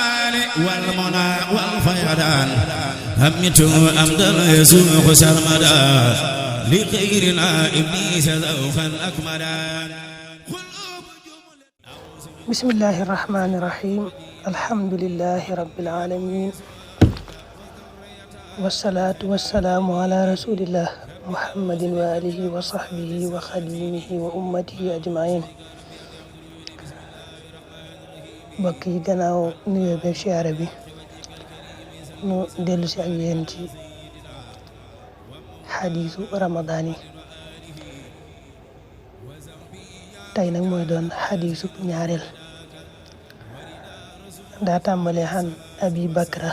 المال والمنى والفيضان همت أمدا يسوق سرمدا لغيرنا إبليس ذوقا أكملا. بسم الله الرحمن الرحيم. الحمد لله رب العالمين والصلاة والسلام على رسول الله محمد وآله وصحبه وخديمه وأمته أجمعين. mbokk yi gannaaw nuyoo beeg siyaare bi nu dellu si ak yéen ci xadiisu ramadaan yi tey nag mooy doon xadiisu ñaareel daa tàmbalee xan abi bakra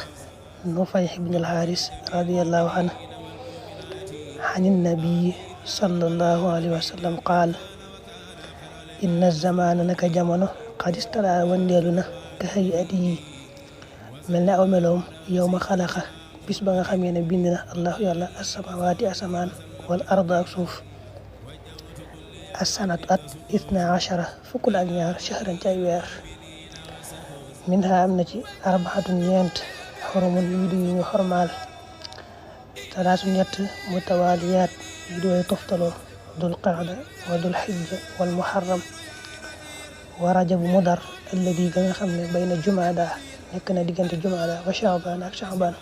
nufay ibn al-xaaris radiyallahu anhu xanin nabii sallallahu alayhi wa sallam qaal inna zamaana naka jamono qad istara wandeelu na ka hay'atihi mel ne aw meloom yow ma xalaqa bis ba nga xamee ne bind na allahu yàlla asamawaati asamaan wal arda ak suuf assanatu at isna achara fukk la ak ñaar shahran ci ay weer minha am na ci arbaatun ñeent xurumun yu di yu ñu xormaal talaasu ñett mutawaaliyaat yu dooy toftaloo dul qaada wa dul xijja wal muharram wa rajabu mudar alladi ga nga xam ne bayna jumaada nekk na diggante jumaada wa shaabaan ak shaabaan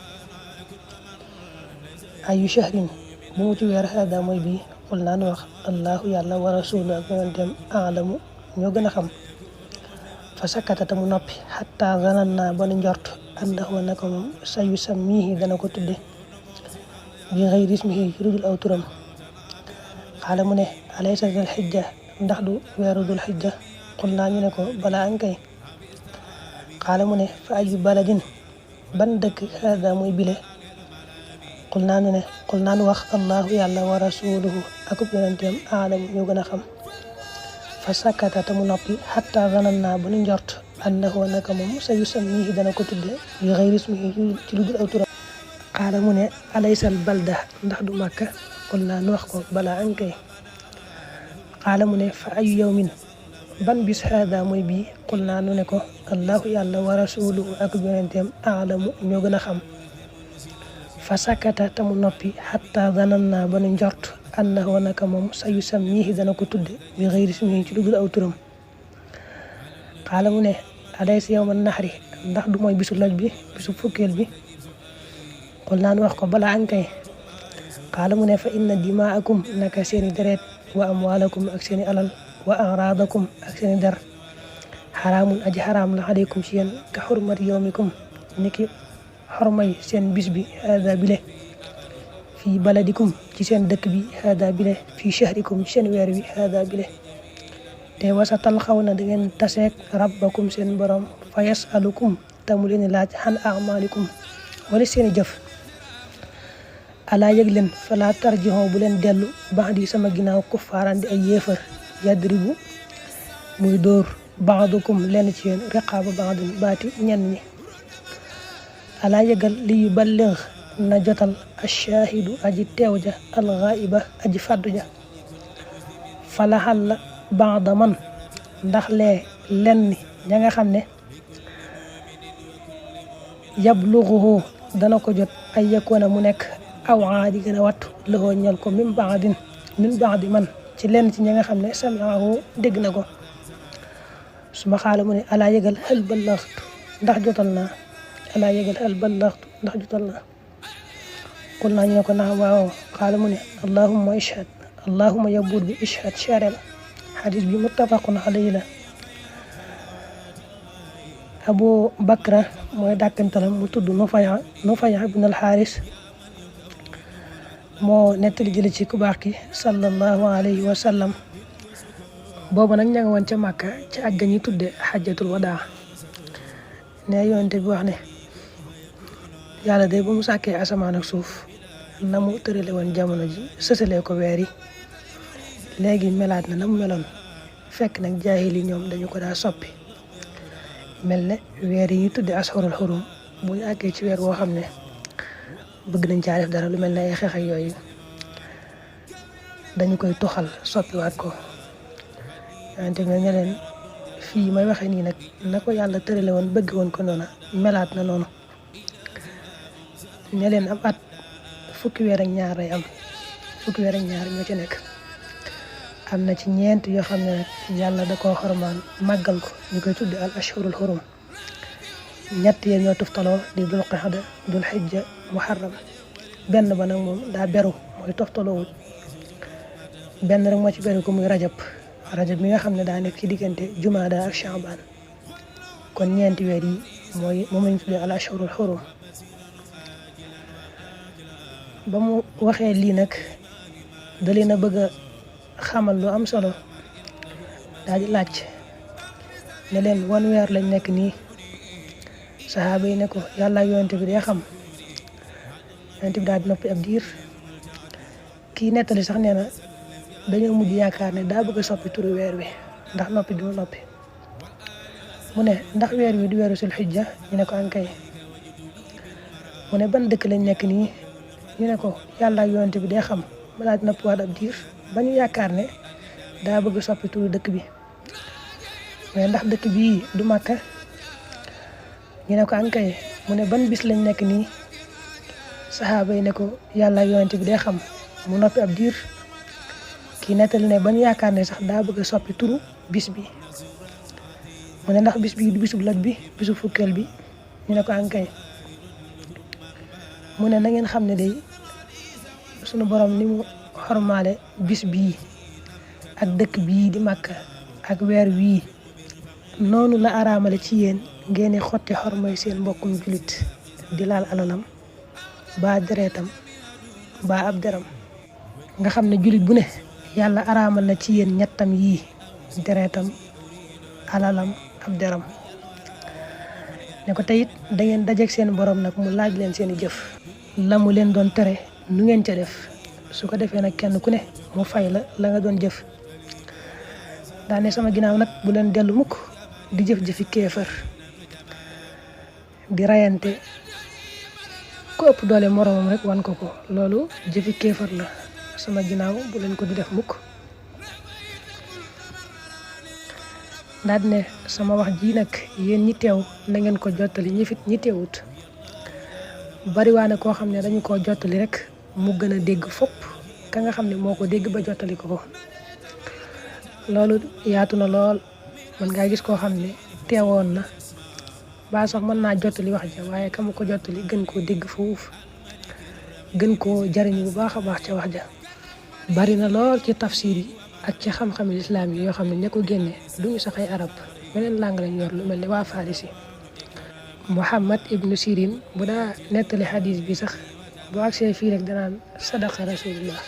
ayu shahrin bu mu ci weer hada mooy bii xul naan wax allahu yàlla wa rasulu ak yonenteem aalamu ñoo gën a xam fa sakkatata mu noppi xatta zanan naa ba nu njort andahu naka moom sa yu sammihi dana ko tudde bi xayri ismihi ci dul aw turam xaala mu ne alaysa dul xijja ndax du weeru dul xijja xul naa ñu ne ko balaa ankay xaala mu ne fa ayu baladin ban dëkk hada mooy bile xul naa ñu ne xul naan wax allahu yàlla wa rasuluhu akub yonenteem aalam ñoo gën a xam fa sakkata te mu noppi xatta zanan naa ba nu njort annahu naka moom sa yu sammihi dana ko tudde bi xayri ismihi ci lu dul aw turam xaala mu ne alaysal balda ndax du màkka xul naa nu wax ko balaa ankay xaala mu ne fa ayu yawmin ban bis hada mooy bii xul naa nu ne ko allahu yàlla wa rasuluhu ak yonenteem aalamu ñoo gën a xam fa sakkata te mu noppi xatta zanan naa ba nu njort annahu naka moom sa yu sammihi dana ko tudde bi xayri ismihi ci lu dul aw turam xaala mu ne alaysa yawma naxri ndax du mooy bisu loj bi bisu fukkeel bi xul naa nu wax ko balaa ankay xaala mu ne fa inna dimaakum naka seeni deret wa amwaalakum ak seeni alal wa araadakum ak seeni der xaraamun aji xaraam la aleykum ci yéen ka xurmati yawmikum niki xormay seen bis bi hada bile fii baladikum ci seen dëkk bi hada bile fii shahrikum ci seen weer bi hada bile te wasatal xaw na da ngeen taseek rabbakum seen borom fa yasalukum te mu leen laaj xan amalikum wala seeni jëf alaa yëg leen fala tarjixoo bu leen dellu baxdi sama ginnaaw kuffaaran di ay yéefar yadribu muy dóor baadukum lenn ci yéen riqaaba baadin baati ñenn ñi alaa yëgal li yu balligh na jotal ashaahidu aji teew ja alxaaiba aji fàddu ja falaxal la baada man ndax lee lenn ña nga xam ne yabluguhu dana ko jot ay yakuna mu nekk aw aadi gën a wattu lëxoo ñal ko min baadi man ci lenn ci ñi nga xam ne samiahu dégg na ko suma xaala mu ne alaa yëgal hal ballaxtu ndax jotal naa alaa yëgal hal ballaxtu ndax jotal naa qul naa ñu ne ko naam waaw xaala mu ne allahumma ishhad allahumma yabuur bi ishhad sharel xadis bi muttafaqun alayhi la abu bakra mooy dàkkantalam mu tudd nufaya ibn al-xaaris moo nettali jële ci ku baax ki sallallahu alayhi wa sallam boobu nag ña nga woon ca Màkka ci àgg ñi tudde xajjatul wadaa ne yonente bi wax ne yàlla day ba mu sàkkee asamaan ak suuf na mu tërale woon jamono ji sësalee ko weer yi léegi melaat na mu meloon fekk nag jaahil yi ñoom dañu ko daa soppi mel ne weer yi ñu tudde ashurul xurum bu ñu àggee ci weer woo xam ne bëgg nañ caa def dara lu mel ne ay xeex ak yooyu dañu koy toxal soppiwaat ko wante nga ne leen fii may waxee nii nag na ko yàlla tërale woon bëgg woon ko noona melaat na noonu ne leen am at fukki weer ak ñaar lay am fukki weer ak ñaar ñoo ci nekk am na ci ñeent yoo xam ne nag yàlla da koo xormaan màggal ko ñu koy tudde al ashhurul xurum ñett yee ñoo toftaloo di dul qixda dul xijja muharram benn ba nag moom daa beru mooy toftaloowul benn rek moo ci beru ko muy rajab mi nga xam ne daa nekk ci diggante jumaada ak shaaban kon ñeenti weer yi moom lañ tuddee al ashhurul xurum ba mu waxee lii nag da leen a bëgg a xamal lu am solo daal di laaj ne leen wan weer lañ nekk nii saxaaba yi ne ko yàlla yonent bi dee xam yonent bi daal di noppi ab diir kii nettali sax nee na dañoo mujj yaakaar ne daa bëgg a soppi turu weer wi ndax noppi du noppi mu ne ndax weer wi du weeru sul xijja ñu ne ko ankay mu ne ban dëkk lañ nekk nii ñu ne ko yàlla yonent bi dee xam ma daal di noppiwaat ab diir ba ñu yaakaar ne daa bëgg soppi turu dëkk bi mais ndax dëkk bii du Makka ñu ne ko ankay mu ne ban bis lañ nekk nii saxaaba yi ne ko yàlla yonent bi dee xam mu noppi ab diir kii nettali ne ba ñu yaakaar ne sax daa bëgg soppi turu bis bi mu ne ndax bis bi du bisub laj bi bisub fukkeel bi ñu ne ko ankay mu ne na ngeen xam ne day sunu borom ni mu xormaale bis bii ak dëkk bii di Makka ak weer wii noonu la araamale ci yéen ngeen di xotti xormay seen mbokkum julit di laal alalam ba deretam ba ab deram nga xam ne julit bu ne yàlla araamal na ci yéen ñettam yii deretam alalam ab deram ne ko teyit da ngeen dajeek seen borom nag mu laaj leen seeni jëf la mu leen doon tere nu ngeen ca def su ko defee nag kenn ku ne mu fay la nga doon jëf daane sama ginnaaw nag bu leen dellu mukk di jëf-jëfi kéefër di rayante ku ëpp doole moromam rek wan ko loolu jëfi kéefër la sama ginnaaw bu leen ko di def mukk daal ne sama wax ji nag yéen ñi teew na ngeen ko jottali ñi teewut bariwaane koo xam ne dañu koo jottali rek mu gën a dégg fopp ka nga xam ne moo ko dégg ba jottali ko loolu yaatu na lool man ngaa gis koo xam ne teewoon na ba sax mën naa jottali wax ja waaye ka ma ko jottali gën koo dégg foofu gën koo jariñu bu baax a baax ca wax ja bari na lool ci tafsir yi ak ci xam-xami lislaam yi yoo xam ne ña ko génne duñu sax ay arab beneen langue lañ yor lu mel ni waa Farisi Muhammad ibnu Sirin bu daa nettali xadis bi sax boo agsee fii rek danaan sadaqa rasulullah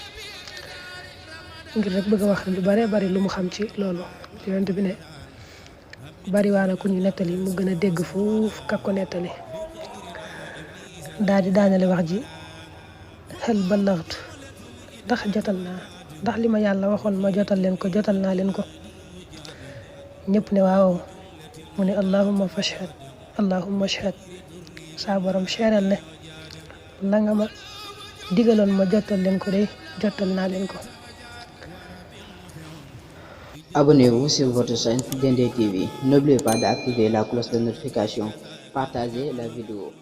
ngir rek bëgg a wax lu bare bari lu mu xam ci loolu yonent bi ne bari waana ku ñu nettali mu gën a dégg foofu kak ko nettali daal di daanale wax ji xel ballaxtu ndax jotal naa ndax li ma yàlla waxoon ma jotal naa leen ko ñëpp ne waaw mu ne allahumma ashhad saa borom seeral ne la nga ma digaloon ma jotal leen ko day jotal naa leen ko. Abonnez-vous sur votre chaîne Diendé TV. N'oubliez pas d'activer la cloche de notification. Partagez la vidéo.